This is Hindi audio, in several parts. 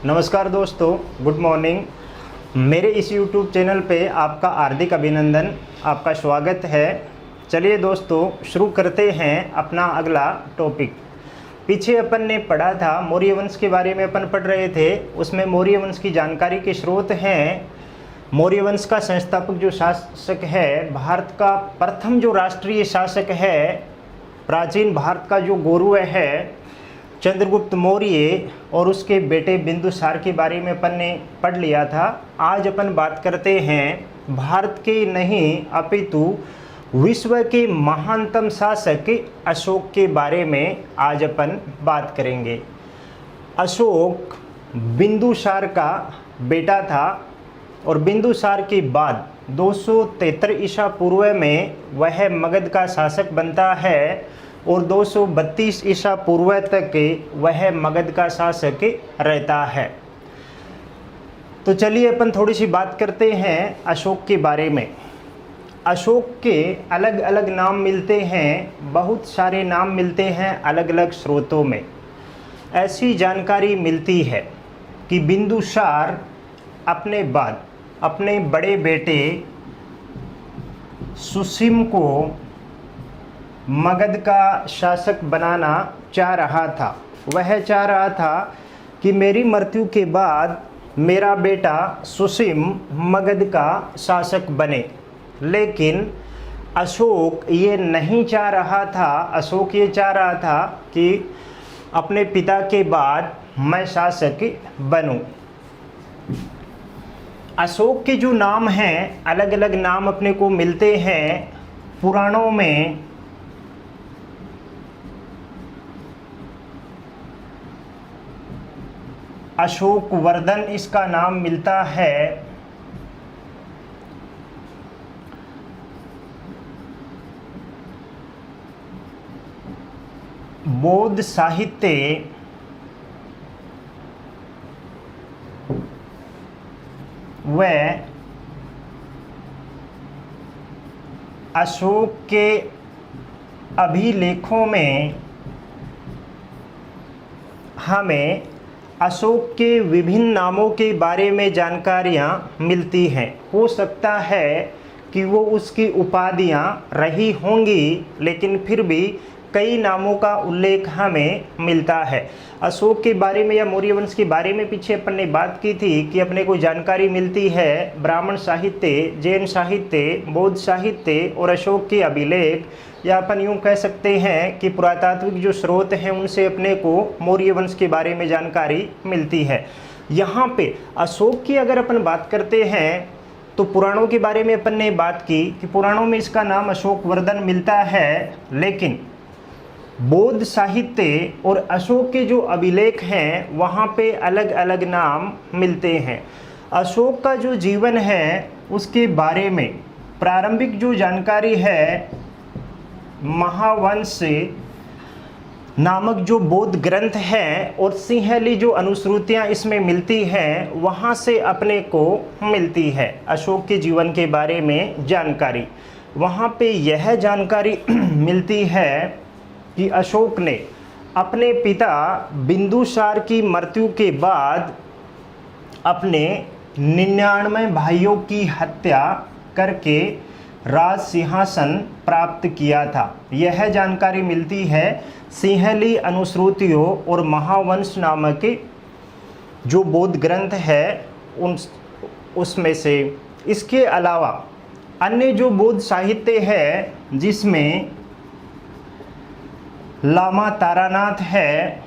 नमस्कार दोस्तों, गुड मॉर्निंग। मेरे इस YouTube चैनल पे आपका हार्दिक अभिनंदन, आपका स्वागत है। चलिए दोस्तों, शुरू करते हैं अपना अगला टॉपिक। पीछे अपन ने पढ़ा था, मौर्य वंश के बारे में अपन पढ़ रहे थे। उसमें मौर्य वंश की जानकारी के स्रोत हैं। मौर्य वंश का संस्थापक जो शासक है, भारत का प्रथम जो राष्ट्रीय शासक है, प्राचीन भारत का जो गुरु है चंद्रगुप्त मौर्य, और उसके बेटे बिंदुसार के बारे में अपन ने पढ़ लिया था। आज अपन बात करते हैं भारत के नहीं अपितु विश्व के महानतम शासक अशोक के बारे में आज अपन बात करेंगे। अशोक बिंदुसार का बेटा था और बिंदुसार के बाद 273 ईसा पूर्व में वह मगध का शासक बनता है और 232 ईसा पूर्व तक वह मगध का शासक रहता है। तो चलिए अपन थोड़ी सी बात करते हैं अशोक के बारे में। अशोक के अलग अलग नाम मिलते हैं, बहुत सारे नाम मिलते हैं अलग अलग स्रोतों में। ऐसी जानकारी मिलती है कि बिंदुसार अपने बाद अपने बड़े बेटे सुसीम को मगध का शासक बनाना चाह रहा था। वह चाह रहा था कि मेरी मृत्यु के बाद मेरा बेटा सुसीम मगध का शासक बने, लेकिन अशोक ये नहीं चाह रहा था। अशोक ये चाह रहा था कि अपने पिता के बाद मैं शासक बनूं। अशोक के जो नाम हैं, अलग अलग नाम अपने को मिलते हैं पुराणों में। अशोक वर्धन इसका नाम मिलता है। बौद्ध साहित्य व अशोक के अभिलेखों में हमें अशोक के विभिन्न नामों के बारे में जानकारियाँ मिलती हैं। हो सकता है कि वो उसकी उपाधियाँ रही होंगी, लेकिन फिर भी कई नामों का उल्लेख हमें मिलता है। अशोक के बारे में या मौर्य वंश के बारे में पीछे अपन ने बात की थी कि अपने को जानकारी मिलती है ब्राह्मण साहित्य, जैन साहित्य, बौद्ध साहित्य और अशोक के अभिलेख, या अपन यूँ कह सकते हैं कि पुरातात्विक जो स्रोत हैं उनसे अपने को मौर्य वंश के बारे में जानकारी मिलती है। यहाँ पे अशोक की अगर अपन बात करते हैं तो पुराणों के बारे में अपन ने बात की कि पुराणों में इसका नाम अशोक वर्धन मिलता है, लेकिन बौद्ध साहित्य और अशोक के जो अभिलेख हैं वहाँ पे अलग अलग नाम मिलते हैं। अशोक का जो जीवन है उसके बारे में प्रारंभिक जो जानकारी है, महावंश नामक जो बौद्ध ग्रंथ है और सिंहली जो अनुश्रुतियाँ इसमें मिलती हैं, वहाँ से अपने को मिलती है अशोक के जीवन के बारे में जानकारी। वहाँ पे यह जानकारी मिलती है कि अशोक ने अपने पिता बिंदुसार की मृत्यु के बाद अपने 99 भाइयों की हत्या करके राज सिंहासन प्राप्त किया था। यह जानकारी मिलती है सिंहली अनुश्रुतियों और महावंश नामक जो बौद्ध ग्रंथ है उसमें से। इसके अलावा अन्य जो बौद्ध साहित्य है, जिसमें लामा तारानाथ है,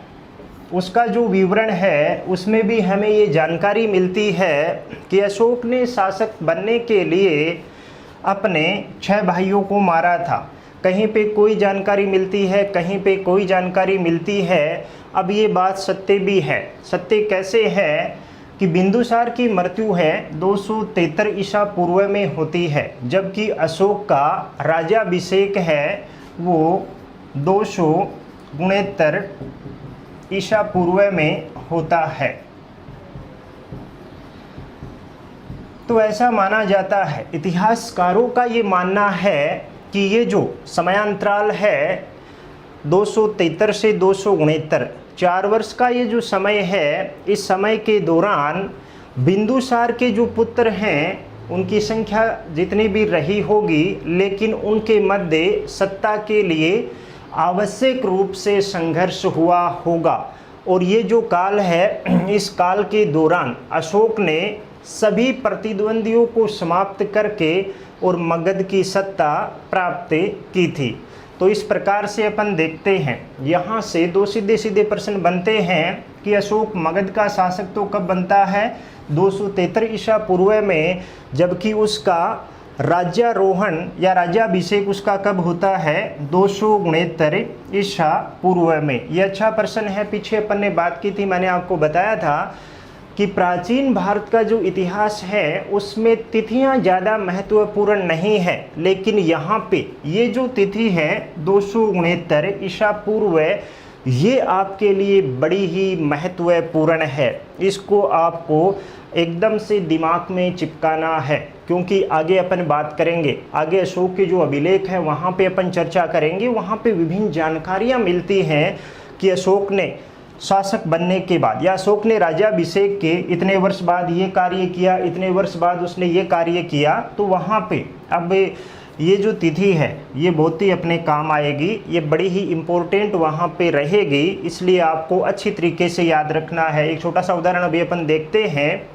उसका जो विवरण है उसमें भी हमें ये जानकारी मिलती है कि अशोक ने शासक बनने के लिए अपने 6 भाइयों को मारा था। कहीं पे कोई जानकारी मिलती है, कहीं पे कोई जानकारी मिलती है। अब ये बात सत्य भी है। सत्य कैसे है कि बिंदुसार की मृत्यु है 273 ईसा पूर्व में होती है, जबकि अशोक का राज्याभिषेक है वो 269 ईसा पूर्व में होता है। तो ऐसा माना जाता है, इतिहासकारों का ये मानना है कि ये जो समयांतराल है 273 से 269, 4 वर्ष का ये जो समय है, इस समय के दौरान बिंदुसार के जो पुत्र हैं उनकी संख्या जितनी भी रही होगी, लेकिन उनके मध्य सत्ता के लिए आवश्यक रूप से संघर्ष हुआ होगा। और ये जो काल है, इस काल के दौरान अशोक ने सभी प्रतिद्वंदियों को समाप्त करके और मगध की सत्ता प्राप्त की थी। तो इस प्रकार से अपन देखते हैं, यहाँ से दो सीधे सीधे प्रश्न बनते हैं कि अशोक मगध का शासक तो कब बनता है, 273 ईसा पूर्व में, जबकि उसका राज्यारोहण या राज्याभिषेक उसका कब होता है, 269 ईसा पूर्व में। यह अच्छा प्रश्न है। पीछे अपन ने बात की थी, मैंने आपको बताया था कि प्राचीन भारत का जो इतिहास है उसमें तिथियां ज़्यादा महत्वपूर्ण नहीं है, लेकिन यहाँ पे ये जो तिथि है 269 ईसा पूर्व, ये आपके लिए बड़ी ही महत्वपूर्ण है। इसको आपको एकदम से दिमाग में चिपकाना है, क्योंकि आगे अपन बात करेंगे, आगे अशोक के जो अभिलेख है वहाँ पे अपन चर्चा करेंगे। वहाँ पे विभिन्न जानकारियाँ मिलती हैं कि अशोक ने शासक बनने के बाद या अशोक ने राज्याभिषेक के इतने वर्ष बाद ये कार्य किया, इतने वर्ष बाद उसने ये कार्य किया। तो वहाँ पे अब ये जो तिथि है ये बहुत ही अपने काम आएगी, ये बड़ी ही इम्पोर्टेंट वहाँ पे रहेगी, इसलिए आपको अच्छी तरीके से याद रखना है। एक छोटा सा उदाहरण अभी अपन देखते हैं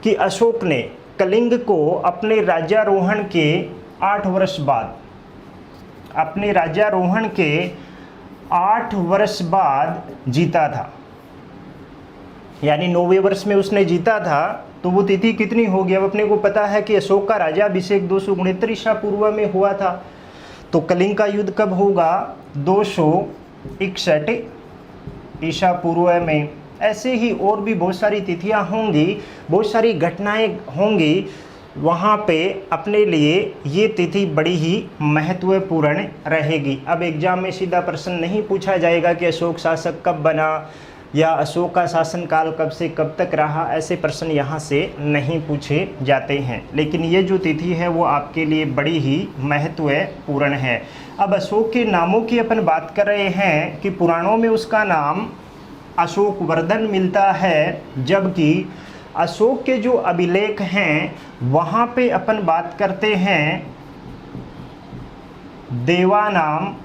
कि अशोक ने कलिंग को अपने राज्यारोहण के 8 वर्ष बाद, अपने राज्यारोहण के 8 वर्ष बाद जीता था, यानी 9वें वर्ष में उसने जीता था। तो वो तिथि कितनी होगी, अब अपने को पता है कि अशोक का राज्याभिषेक 269 ईसा पूर्व में हुआ था। तो कलिंग का युद्ध कब होगा, 261 ईसा पूर्व में। ऐसे ही और भी बहुत सारी तिथियां होंगी, बहुत सारी घटनाएं होंगी, वहाँ पे अपने लिए ये तिथि बड़ी ही महत्वपूर्ण रहेगी। अब एग्जाम में सीधा प्रश्न नहीं पूछा जाएगा कि अशोक शासक कब बना या अशोक का शासनकाल कब से कब तक रहा, ऐसे प्रश्न यहाँ से नहीं पूछे जाते हैं, लेकिन ये जो तिथि है वो आपके लिए बड़ी ही महत्वपूर्ण है। अब अशोक के नामों की अपन बात कर रहे हैं कि पुराणों में उसका नाम अशोक वर्धन मिलता है, जबकि अशोक के जो अभिलेख हैं वहाँ पे अपन बात करते हैं देवानाम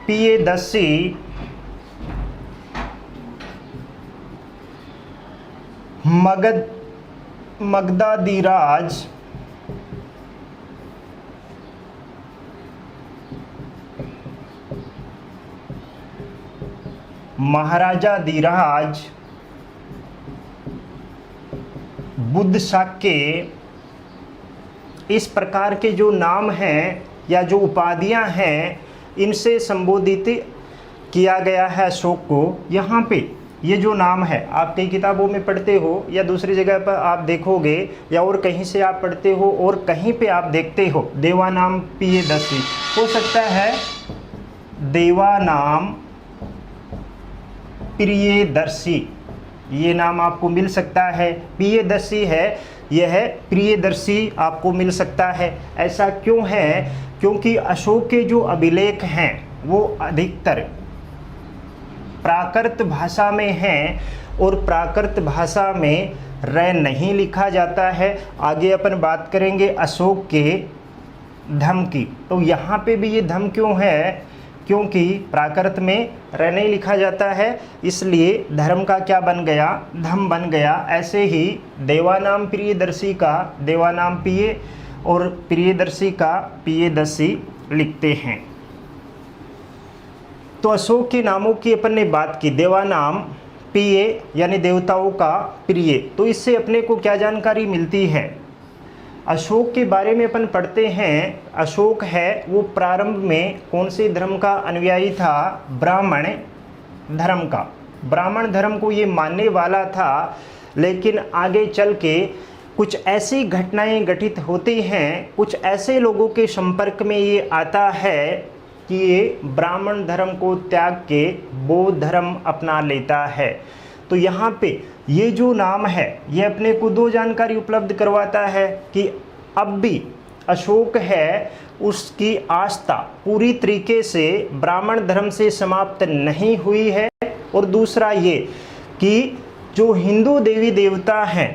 पियदस्सी मगधाधिराज महाराजाधिराज बुद्धशाक्य, इस प्रकार के जो नाम हैं या जो उपाधियां हैं इनसे संबोधित किया गया है अशोक को। यहाँ पे ये जो नाम है आप कई किताबों में पढ़ते हो या दूसरी जगह पर आप देखोगे या और कहीं से आप पढ़ते हो और कहीं पे आप देखते हो देवानाम पियदस्सी, हो सकता है देवानाम प्रियदर्शी, ये नाम आपको मिल सकता है। पियदस्सी है, यह प्रियदर्शी आपको मिल सकता है। ऐसा क्यों है, क्योंकि अशोक के जो अभिलेख हैं वो अधिकतर प्राकृत भाषा में हैं और प्राकृत भाषा में र नहीं लिखा जाता है। आगे अपन बात करेंगे अशोक के धम की, तो यहाँ पे भी ये धम क्यों है, क्योंकि प्राकृत में र नहीं लिखा जाता है, इसलिए धर्म का क्या बन गया, धम बन गया। ऐसे ही देवानाम प्रियदर्शी का देवानाम पिय और प्रियदर्शी का पियदस्सी लिखते हैं। तो अशोक के नामों की अपन ने बात की, देवानाम पिय यानी देवताओं का प्रिय। तो इससे अपने को क्या जानकारी मिलती है, अशोक के बारे में अपन पढ़ते हैं, अशोक है वो प्रारंभ में कौन से धर्म का अनुयायी था, ब्राह्मण धर्म का। ब्राह्मण धर्म को ये मानने वाला था, लेकिन आगे चल के कुछ ऐसी घटनाएं घटित होती हैं, कुछ ऐसे लोगों के संपर्क में ये आता है कि ये ब्राह्मण धर्म को त्याग के बौद्ध धर्म अपना लेता है। तो यहाँ पे ये जो नाम है ये अपने को दो जानकारी उपलब्ध करवाता है कि अब भी अशोक है उसकी आस्था पूरी तरीके से ब्राह्मण धर्म से समाप्त नहीं हुई है, और दूसरा ये कि जो हिंदू देवी देवता हैं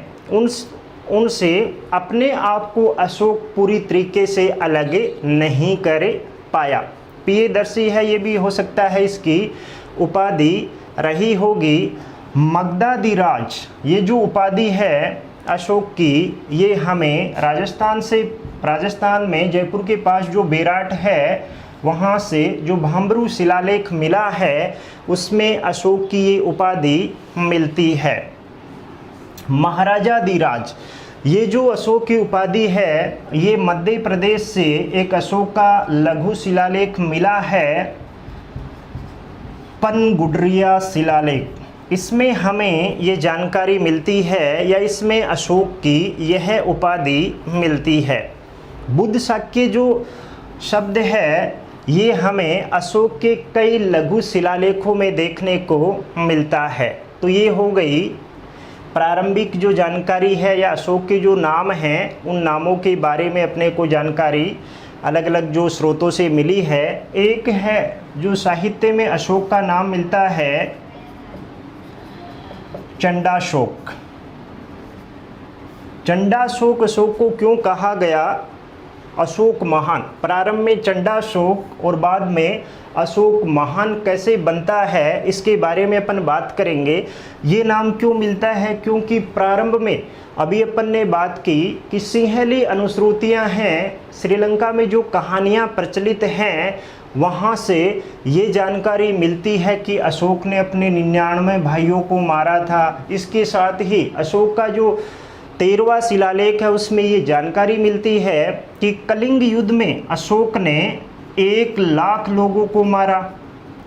उनसे अपने आप को अशोक पूरी तरीके से अलग नहीं कर पाया। प्रियदर्शी है, ये भी हो सकता है इसकी उपाधि रही होगी। मगधाधिराज, ये जो उपाधि है अशोक की, ये हमें राजस्थान में जयपुर के पास जो बेराट है वहाँ से जो भाम्बरू शिलालेख मिला है उसमें अशोक की ये उपाधि मिलती है। महाराजाधिराज, ये जो अशोक की उपाधि है ये मध्य प्रदेश से एक अशोक का लघु शिलालेख मिला है, पनगुडरिया शिलालेख। इसमें हमें ये जानकारी मिलती है या इसमें अशोक की यह उपाधि मिलती है। बुद्ध शाक्य जो शब्द है ये हमें अशोक के कई लघु शिलालेखों में देखने को मिलता है। तो ये हो गई प्रारंभिक जो जानकारी है या अशोक के जो नाम हैं उन नामों के बारे में अपने को जानकारी अलग अलग जो स्रोतों से मिली है। एक है जो साहित्य में अशोक का नाम मिलता है चंडाशोक। चंडाशोक अशोक को क्यों कहा गया? अशोक महान, प्रारंभ में चंडाशोक और बाद में अशोक महान कैसे बनता है इसके बारे में अपन बात करेंगे। ये नाम क्यों मिलता है? क्योंकि प्रारंभ में अभी अपन ने बात की कि सिंहली अनुश्रुतियाँ हैं, श्रीलंका में जो कहानियाँ प्रचलित हैं वहाँ से ये जानकारी मिलती है कि अशोक ने अपने 99 भाइयों को मारा था। इसके साथ ही अशोक का जो 13वां शिलालेख है उसमें ये जानकारी मिलती है कि कलिंग युद्ध में अशोक ने 1 लाख लोगों को मारा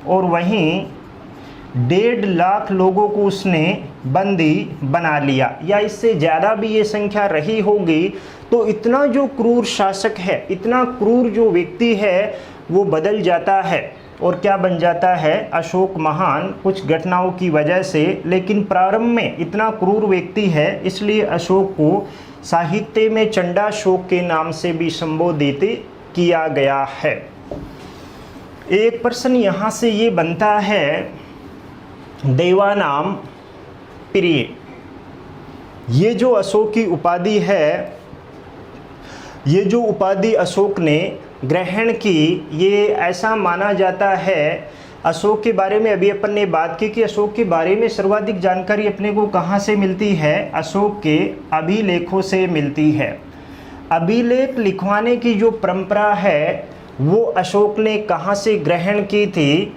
और वहीं 1.5 लाख लोगों को उसने बंदी बना लिया, या इससे ज़्यादा भी ये संख्या रही होगी। तो इतना जो क्रूर शासक है, इतना क्रूर जो व्यक्ति है वो बदल जाता है और क्या बन जाता है? अशोक महान, कुछ घटनाओं की वजह से। लेकिन प्रारंभ में इतना क्रूर व्यक्ति है इसलिए अशोक को साहित्य में चंडाशोक के नाम से भी संबोधित किया गया है। एक प्रश्न यहाँ से ये बनता है, देवानाम प्रिय, ये जो अशोक की उपाधि है, ये जो उपाधि अशोक ने ग्रहण की, ये ऐसा माना जाता है। अशोक के बारे में अभी अपन ने बात की कि अशोक के बारे में सर्वाधिक जानकारी अपने को कहाँ से मिलती है? अशोक के अभिलेखों से मिलती है। अभिलेख लिखवाने की जो परंपरा है वो अशोक ने कहाँ से ग्रहण की थी?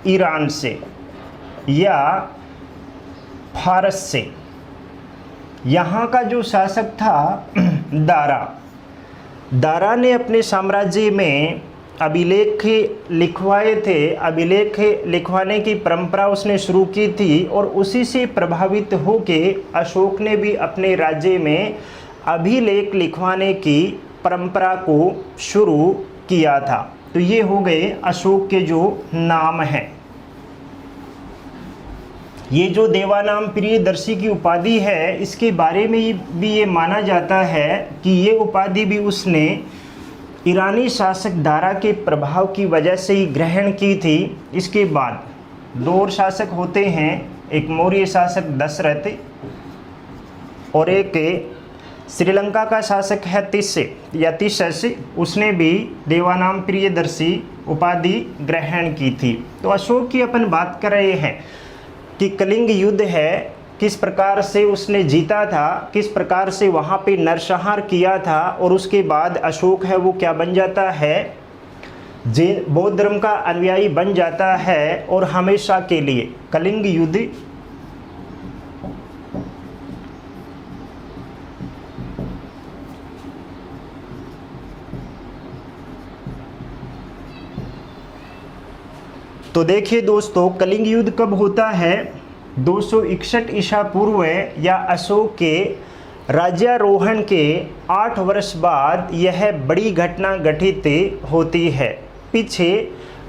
ईरान से या फारस से। यहाँ का जो शासक था दारा ने अपने साम्राज्य में अभिलेख लिखवाए थे। अभिलेख लिखवाने की परंपरा उसने शुरू की थी और उसी से प्रभावित होके अशोक ने भी अपने राज्य में अभिलेख लिखवाने की परंपरा को शुरू किया था। तो ये हो गए अशोक के जो नाम हैं। ये जो देवानाम प्रियदर्शी की उपाधि है इसके बारे में भी ये माना जाता है कि ये उपाधि भी उसने ईरानी शासक दारा के प्रभाव की वजह से ही ग्रहण की थी। इसके बाद 2 और शासक होते हैं, एक मौर्य शासक दशरथ और एक श्रीलंका का शासक है तिस्स, उसने भी देवानाम प्रियदर्शी उपाधि ग्रहण की थी। तो अशोक की अपन बात कर रहे हैं कि कलिंग युद्ध है, किस प्रकार से उसने जीता था, किस प्रकार से वहाँ पे नरसंहार किया था, और उसके बाद अशोक है वो क्या बन जाता है? जैन बौद्ध धर्म का अनुयायी बन जाता है और हमेशा के लिए कलिंग युद्ध तो देखिए दोस्तों, कलिंग युद्ध कब होता है? 261 ईसा पूर्व या अशोक के राज्यारोहण के 8 वर्ष बाद यह बड़ी घटना घटित होती है। पीछे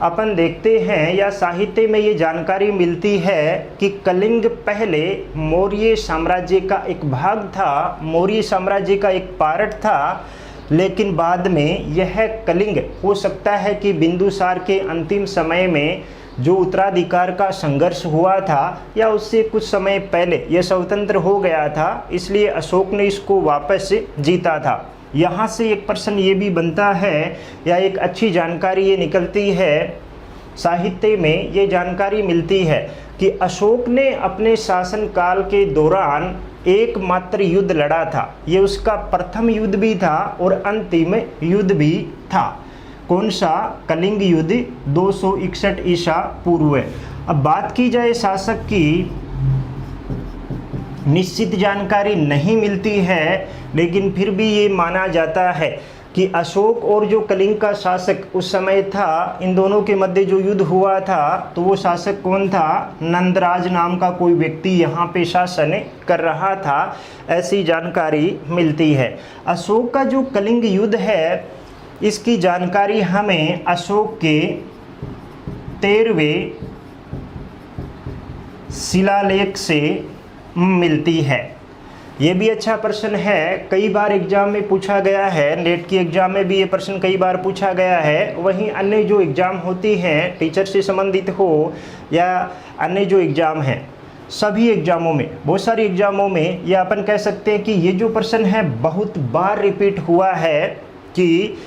अपन देखते हैं या साहित्य में ये जानकारी मिलती है कि कलिंग पहले मौर्य साम्राज्य का एक भाग था, मौर्य साम्राज्य का एक पार्ट था, लेकिन बाद में यह कलिंग हो सकता है कि बिंदुसार के अंतिम समय में जो उत्तराधिकार का संघर्ष हुआ था या उससे कुछ समय पहले यह स्वतंत्र हो गया था, इसलिए अशोक ने इसको वापस जीता था। यहाँ से एक प्रश्न ये भी बनता है या एक अच्छी जानकारी ये निकलती है, साहित्य में ये जानकारी मिलती है कि अशोक ने अपने शासनकाल के दौरान एकमात्र युद्ध लड़ा था। ये उसका प्रथम युद्ध भी था और अंतिम युद्ध भी था। कौन सा? कलिंग युद्ध 261 ईसा पूर्व। अब बात की जाए शासक की, निश्चित जानकारी नहीं मिलती है, लेकिन फिर भी ये माना जाता है कि अशोक और जो कलिंग का शासक उस समय था, इन दोनों के मध्य जो युद्ध हुआ था, तो वो शासक कौन था? नंदराज नाम का कोई व्यक्ति यहाँ पे शासन कर रहा था, ऐसी जानकारी मिलती है। अशोक का जो कलिंग युद्ध है, इसकी जानकारी हमें अशोक के 13वें शिलालेख से मिलती है। ये भी अच्छा प्रश्न है, कई बार एग्जाम में पूछा गया है, नेट की एग्जाम में भी ये प्रश्न कई बार पूछा गया है। वहीं अन्य जो एग्ज़ाम होती हैं, टीचर से संबंधित हो या अन्य जो एग्ज़ाम हैं, सभी एग्ज़ामों में, बहुत सारी एग्ज़ामों में ये अपन कह सकते हैं कि ये जो प्रश्न है बहुत बार रिपीट हुआ है कि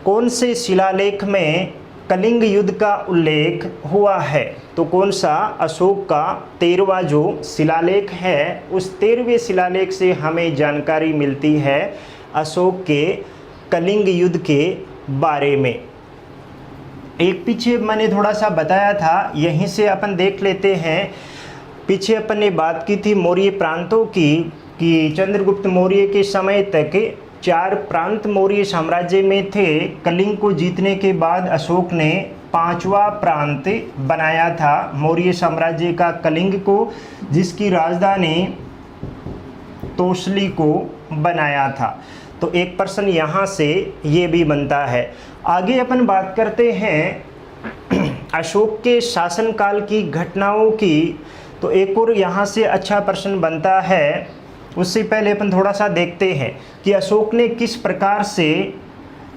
कौन से शिलालेख में कलिंग युद्ध का उल्लेख हुआ है। तो कौन सा? अशोक का 13वां जो शिलालेख है, उस 13वें शिलालेख से हमें जानकारी मिलती है अशोक के कलिंग युद्ध के बारे में। एक पीछे मैंने थोड़ा सा बताया था, यहीं से अपन देख लेते हैं। पीछे अपन ने बात की थी मौर्य प्रांतों की, कि चंद्रगुप्त मौर्य के समय तक 4 प्रांत मौर्य साम्राज्य में थे। कलिंग को जीतने के बाद अशोक ने 5वां प्रांत बनाया था मौर्य साम्राज्य का, कलिंग को, जिसकी राजधानी तोसली को बनाया था। तो एक प्रश्न यहाँ से ये भी बनता है। आगे अपन बात करते हैं अशोक के शासनकाल की घटनाओं की। तो एक और यहाँ से अच्छा प्रश्न बनता है, उससे पहले अपन थोड़ा सा देखते हैं कि अशोक ने किस प्रकार से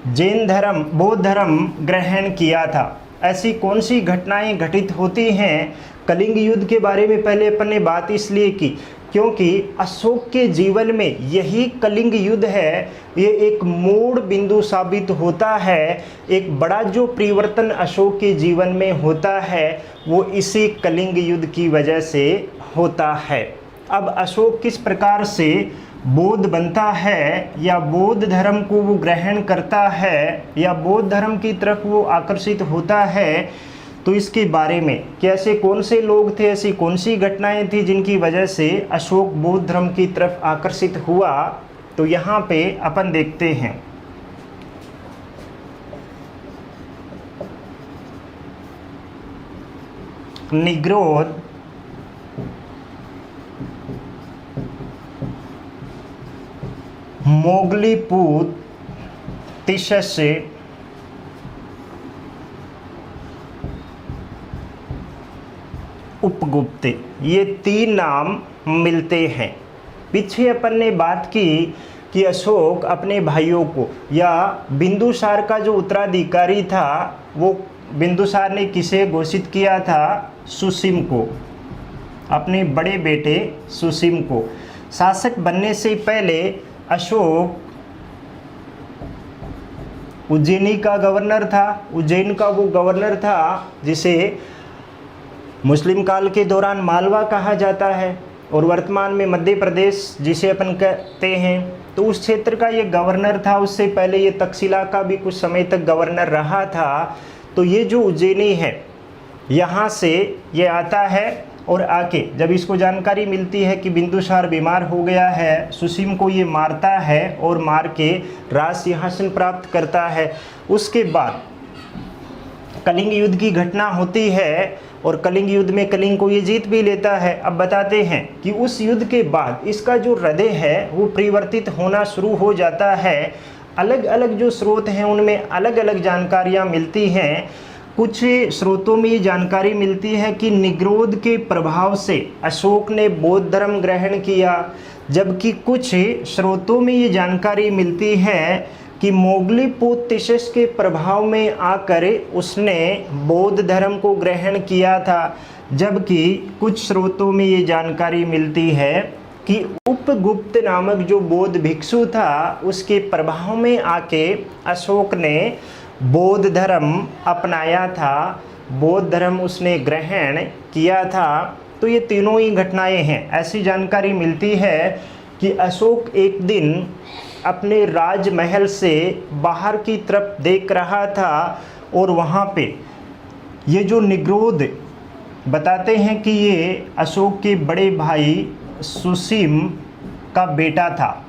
जैन धर्म, बौद्ध धर्म ग्रहण किया था। ऐसी कौन सी घटनाएं घटित होती हैं? कलिंग युद्ध के बारे में पहले अपन ने बात इसलिए की क्योंकि अशोक के जीवन में यही कलिंग युद्ध है, ये एक मोड़ बिंदु साबित होता है। एक बड़ा जो परिवर्तन अशोक के जीवन में होता है, वो इसी कलिंग युद्ध की वजह से होता है। अब अशोक किस प्रकार से बौद्ध बनता है या बौद्ध धर्म को वो ग्रहण करता है या बौद्ध धर्म की तरफ वो आकर्षित होता है, तो इसके बारे में कि ऐसे कौन से लोग थे, ऐसी कौन सी घटनाएं थी जिनकी वजह से अशोक बौद्ध धर्म की तरफ आकर्षित हुआ, तो यहाँ पे अपन देखते हैं। निग्रोध, मोगलीपुत, तिशस्य, उपगुप्त, ये 3 नाम मिलते हैं। पीछे अपन ने बात की कि अशोक अपने भाइयों को या बिंदुसार का जो उत्तराधिकारी था, वो बिंदुसार ने किसे घोषित किया था? सुसीम को, अपने बड़े बेटे सुसीम को। शासक बनने से पहले अशोक उज्जैनी का गवर्नर था। उज्जैन का वो गवर्नर था जिसे मुस्लिम काल के दौरान मालवा कहा जाता है और वर्तमान में मध्य प्रदेश जिसे अपन कहते हैं, तो उस क्षेत्र का ये गवर्नर था। उससे पहले ये तक्षशिला का भी कुछ समय तक गवर्नर रहा था। तो ये जो उज्जैनी है, यहाँ से ये आता है और आके जब इसको जानकारी मिलती है कि बिंदुसार बीमार हो गया है, सुसीम को ये मारता है और मार के राज सिंहासन प्राप्त करता है। उसके बाद कलिंग युद्ध की घटना होती है और कलिंग युद्ध में कलिंग को ये जीत भी लेता है। अब बताते हैं कि उस युद्ध के बाद इसका जो हृदय है वो परिवर्तित होना शुरू हो जाता है। अलग अलग जो स्रोत हैं उनमें अलग अलग जानकारियाँ मिलती हैं। कुछ स्रोतों में ये जानकारी मिलती है कि निग्रोध के प्रभाव से अशोक ने बौद्ध धर्म ग्रहण किया, जबकि कुछ स्रोतों में ये जानकारी मिलती है कि मोगलीपुत्तिशस के प्रभाव में आकर उसने बौद्ध धर्म को ग्रहण किया था, जबकि कुछ स्रोतों में ये जानकारी मिलती है कि उपगुप्त नामक जो बौद्ध भिक्षु था उसके प्रभाव में आके अशोक ने बौद्ध धर्म अपनाया था, बौद्ध धर्म उसने ग्रहण किया था। तो ये तीनों ही घटनाएं हैं। ऐसी जानकारी मिलती है कि अशोक एक दिन अपने राजमहल से बाहर की तरफ देख रहा था और वहाँ पे ये जो निग्रोध बताते हैं कि ये अशोक के बड़े भाई सुसीम का बेटा था।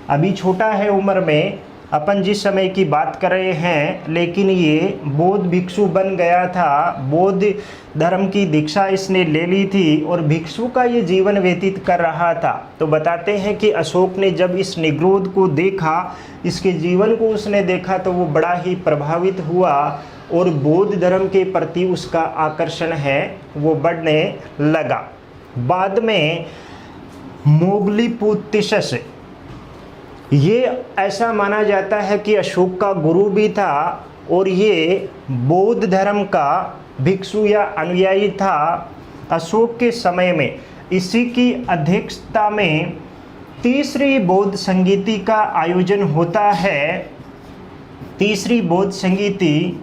अभी छोटा है उम्र में, अपन जिस समय की बात कर रहे हैं, लेकिन ये बौद्ध भिक्षु बन गया था, बौद्ध धर्म की दीक्षा इसने ले ली थी और भिक्षु का ये जीवन व्यतीत कर रहा था। तो बताते हैं कि अशोक ने जब इस निग्रोध को देखा, इसके जीवन को उसने देखा, तो वो बड़ा ही प्रभावित हुआ और बौद्ध धर्म के प्रति उसका आकर्षण है वो बढ़ने लगा। बाद में मोगलीपुत्तिशस ये ऐसा माना जाता है कि अशोक का गुरु भी था और ये बौद्ध धर्म का भिक्षु या अनुयायी था। अशोक के समय में इसी की अध्यक्षता में तीसरी बौद्ध संगीति का आयोजन होता है। तीसरी बौद्ध संगीति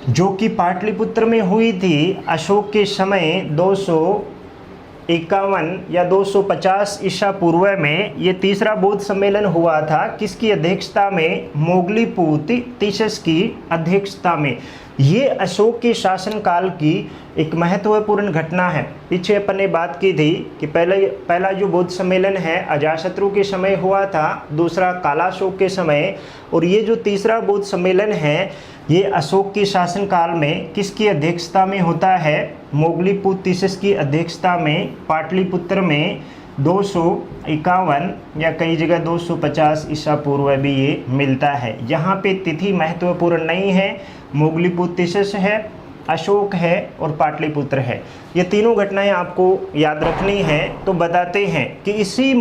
जो कि पाटलिपुत्र में हुई थी, अशोक के समय 251 या 250 ईसा पूर्व में ये तीसरा बौद्ध सम्मेलन हुआ था। किसकी अध्यक्षता में? मोगलीपुत्तिशस की अध्यक्षता में। ये अशोक के शासनकाल की एक महत्वपूर्ण घटना है। पीछे अपन ने बात की थी कि पहला जो बौद्ध सम्मेलन है अजातशत्रु के समय हुआ था, दूसरा कालाशोक के समय, और ये जो तीसरा बौद्ध सम्मेलन है ये अशोक के शासनकाल में किसकी अध्यक्षता में होता है? मोगलीपुत्तिशस की अध्यक्षता में पाटलिपुत्र में 251 या कई जगह 250 ईसा पूर्व भी ये मिलता है। यहाँ पे तिथि महत्वपूर्ण नहीं है, मोगलीपुत्तिशस है, अशोक है और पाटलिपुत्र है। ये तीनों घटनाएं आपको याद रखनी है। तो बताते हैं कि इसी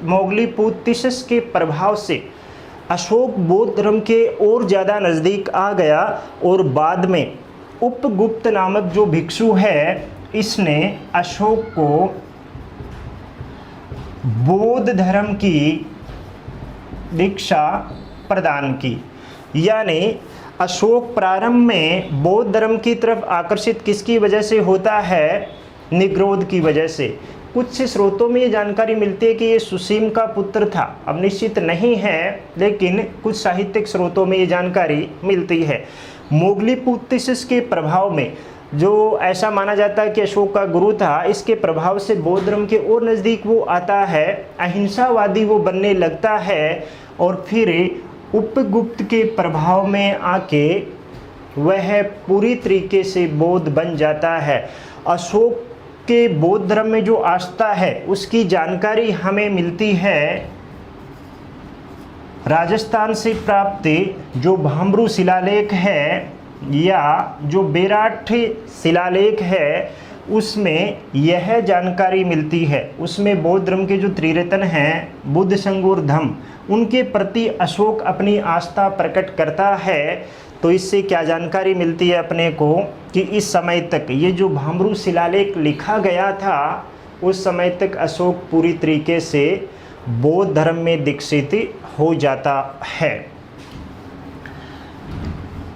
मोगलीपुत्तिशस के प्रभाव से अशोक बौद्ध धर्म के और ज़्यादा नज़दीक आ गया और बाद में उपगुप्त नामक जो भिक्षु है इसने अशोक को बौद्ध धर्म की दीक्षा प्रदान की। यानी अशोक प्रारंभ में बौद्ध धर्म की तरफ आकर्षित किसकी वजह से होता है? निग्रोध की वजह से। कुछ स्रोतों में ये जानकारी मिलती है कि ये सुसीम का पुत्र था, अब निश्चित नहीं है, लेकिन कुछ साहित्यिक स्रोतों में ये जानकारी मिलती है। मोगलीपुत्तिशस के प्रभाव में जो ऐसा माना जाता है कि अशोक का गुरु था, इसके प्रभाव से बौद्ध धर्म के और नज़दीक वो आता है, अहिंसावादी वो बनने लगता है और फिर उपगुप्त के प्रभाव में आके वह पूरी तरीके से बौद्ध बन जाता है। अशोक के बौद्ध धर्म में जो आस्था है उसकी जानकारी हमें मिलती है राजस्थान से प्राप्त जो भामरू शिलालेख है या जो बेराठ शिलालेख है उसमें यह जानकारी मिलती है। उसमें बौद्ध धर्म के जो त्रिरत्न हैं बुद्ध, संघ और धम्म, उनके प्रति अशोक अपनी आस्था प्रकट करता है। तो इससे क्या जानकारी मिलती है अपने को कि इस समय तक ये जो भामरू शिलालेख लिखा गया था उस समय तक अशोक पूरी तरीके से बौद्ध धर्म में दीक्षित हो जाता है।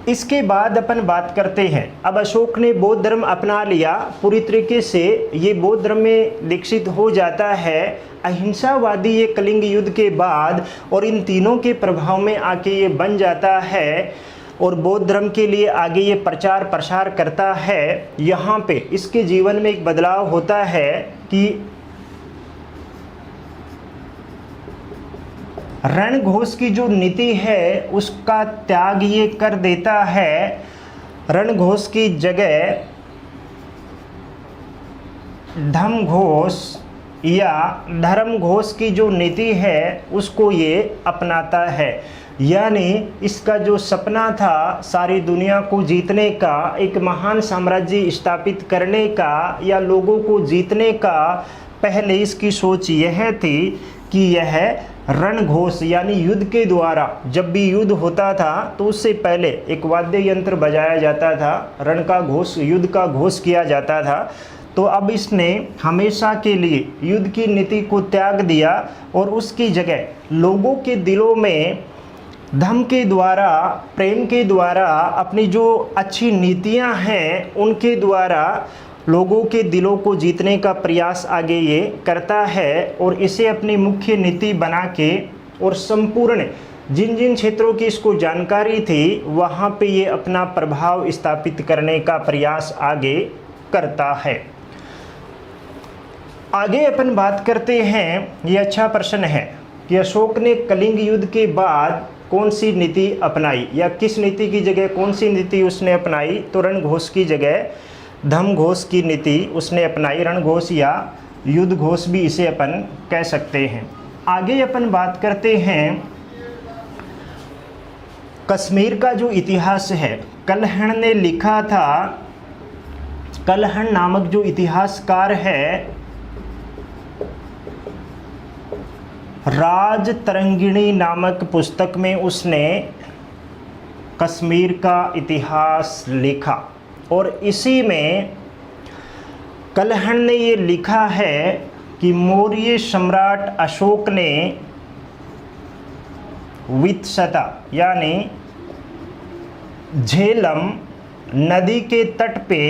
इसके बाद अपन बात करते हैं, अब अशोक ने बौद्ध धर्म अपना लिया, पूरी तरीके से ये बौद्ध धर्म में दीक्षित हो जाता है। अहिंसावादी ये कलिंग युद्ध के बाद और इन तीनों के प्रभाव में आके ये बन जाता है और बौद्ध धर्म के लिए आगे ये प्रचार प्रसार करता है। यहाँ पे इसके जीवन में एक बदलाव होता है कि रणघोष की जो नीति है उसका त्याग ये कर देता है। रणघोष की जगह धम्मघोष या धर्मघोष की जो नीति है उसको ये अपनाता है। यानी इसका जो सपना था सारी दुनिया को जीतने का, एक महान साम्राज्य स्थापित करने का या लोगों को जीतने का, पहले इसकी सोच यह थी कि यह रणघोष यानी युद्ध के द्वारा, जब भी युद्ध होता था तो उससे पहले एक वाद्य यंत्र बजाया जाता था, रण का घोष, युद्ध का घोष किया जाता था। तो अब इसने हमेशा के लिए युद्ध की नीति को त्याग दिया और उसकी जगह लोगों के दिलों में धर्म के द्वारा, प्रेम के द्वारा, अपनी जो अच्छी नीतियां हैं उनके द्वारा लोगों के दिलों को जीतने का प्रयास आगे ये करता है और इसे अपनी मुख्य नीति बना के और संपूर्ण जिन जिन क्षेत्रों की इसको जानकारी थी वहाँ पे ये अपना प्रभाव स्थापित करने का प्रयास आगे करता है। आगे अपन बात करते हैं, ये अच्छा प्रश्न है कि अशोक ने कलिंग युद्ध के बाद कौन सी नीति अपनाई या किस नीति की जगह कौन सी नीति उसने अपनाई। तो रणघोष की जगह धम्म घोष की नीति उसने अपनाई, रणघोष या युद्ध घोष भी इसे अपन कह सकते हैं। आगे अपन बात करते हैं कश्मीर का जो इतिहास है, कलहण ने लिखा था, कलहण नामक जो इतिहासकार है, राजतरंगिणी नामक पुस्तक में उसने कश्मीर का इतिहास लिखा और इसी में कलहण ने ये लिखा है कि मौर्य सम्राट अशोक ने वित्सता यानी झेलम नदी के तट पे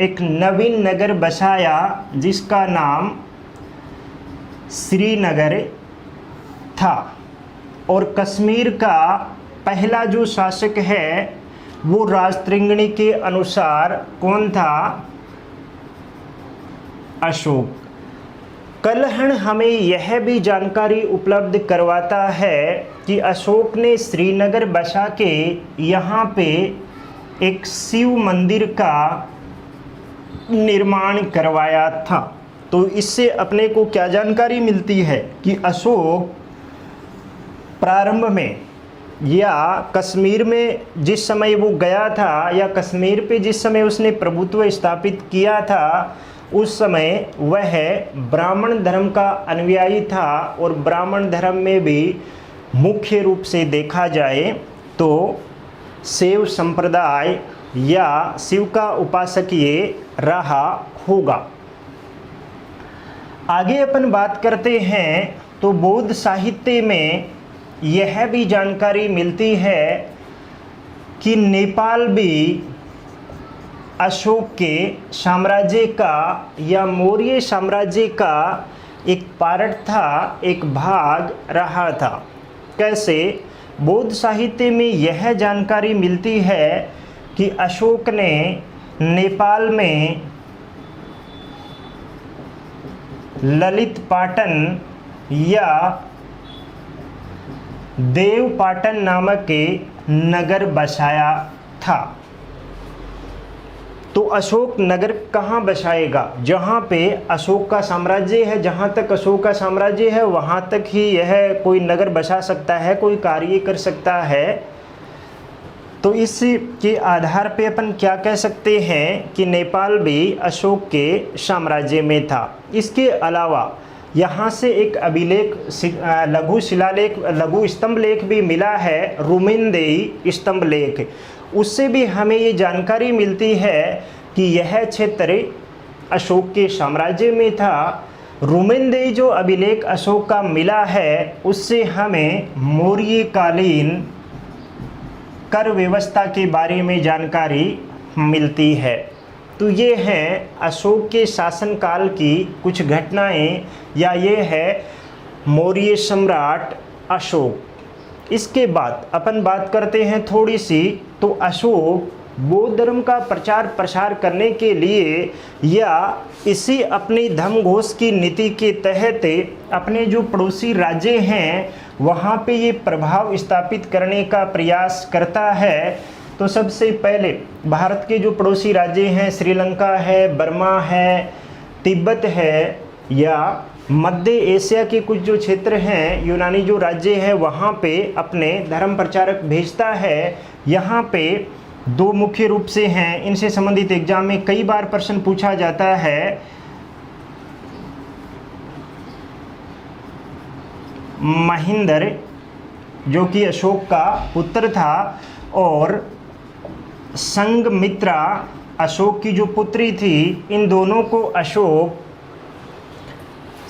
एक नवीन नगर बसाया जिसका नाम श्रीनगर था और कश्मीर का पहला जो शासक है वो राजतरंगिणी के अनुसार कौन था? अशोक। कलहण हमें यह भी जानकारी उपलब्ध करवाता है कि अशोक ने श्रीनगर बसा के यहाँ पे एक शिव मंदिर का निर्माण करवाया था। तो इससे अपने को क्या जानकारी मिलती है कि अशोक प्रारंभ में या कश्मीर में जिस समय वो गया था या कश्मीर पे जिस समय उसने प्रभुत्व स्थापित किया था उस समय वह ब्राह्मण धर्म का अनुयायी था और ब्राह्मण धर्म में भी मुख्य रूप से देखा जाए तो शैव संप्रदाय या शिव का उपासक ये रहा होगा। आगे अपन बात करते हैं तो बौद्ध साहित्य में यह भी जानकारी मिलती है कि नेपाल भी अशोक के साम्राज्य का या मौर्य साम्राज्य का एक पार्ट था, एक भाग रहा था। कैसे? बौद्ध साहित्य में यह जानकारी मिलती है कि अशोक ने नेपाल में ललितपाटन या देवपाटन नामक नगर बसाया था। तो अशोक नगर कहाँ बसाएगा? जहाँ पे अशोक का साम्राज्य है, जहाँ तक अशोक का साम्राज्य है वहाँ तक ही यह कोई नगर बसा सकता है, कोई कार्य कर सकता है। तो इस के आधार पे अपन क्या कह सकते हैं कि नेपाल भी अशोक के साम्राज्य में था। इसके अलावा यहाँ से एक अभिलेख, लघु शिलालेख, लघु स्तंभ लेख भी मिला है, रुमेनदेई स्तंभ लेख। उससे भी हमें ये जानकारी मिलती है कि यह क्षेत्र अशोक के साम्राज्य में था। रुमेनदेई जो अभिलेख अशोक का मिला है उससे हमें मौर्यकालीन कर व्यवस्था के बारे में जानकारी मिलती है। तो ये हैं अशोक के शासनकाल की कुछ घटनाएं या ये है मौर्य सम्राट अशोक। इसके बाद अपन बात करते हैं थोड़ी सी, तो अशोक बौद्ध धर्म का प्रचार प्रसार करने के लिए या इसी अपनी धर्म घोष की नीति के तहत अपने जो पड़ोसी राज्य हैं वहाँ पे ये प्रभाव स्थापित करने का प्रयास करता है। तो सबसे पहले भारत के जो पड़ोसी राज्य हैं, श्रीलंका है, बर्मा है, तिब्बत है या मध्य एशिया के कुछ जो क्षेत्र हैं, यूनानी जो राज्य हैं, वहाँ पे अपने धर्म प्रचारक भेजता है। यहाँ पे दो मुख्य रूप से हैं, इनसे संबंधित एग्जाम में कई बार प्रश्न पूछा जाता है। महेंद्र जो कि अशोक का पुत्र था, और संघमित्रा अशोक की जो पुत्री थी। इन दोनों को अशोक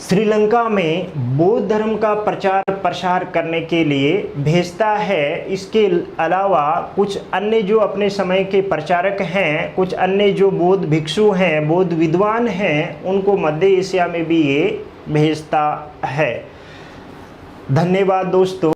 श्रीलंका में बौद्ध धर्म का प्रचार प्रसार करने के लिए भेजता है। इसके अलावा कुछ अन्य जो अपने समय के प्रचारक हैं, कुछ अन्य जो बौद्ध भिक्षु हैं, बौद्ध विद्वान हैं, उनको मध्य एशिया में भी ये भेजता है। धन्यवाद दोस्तों।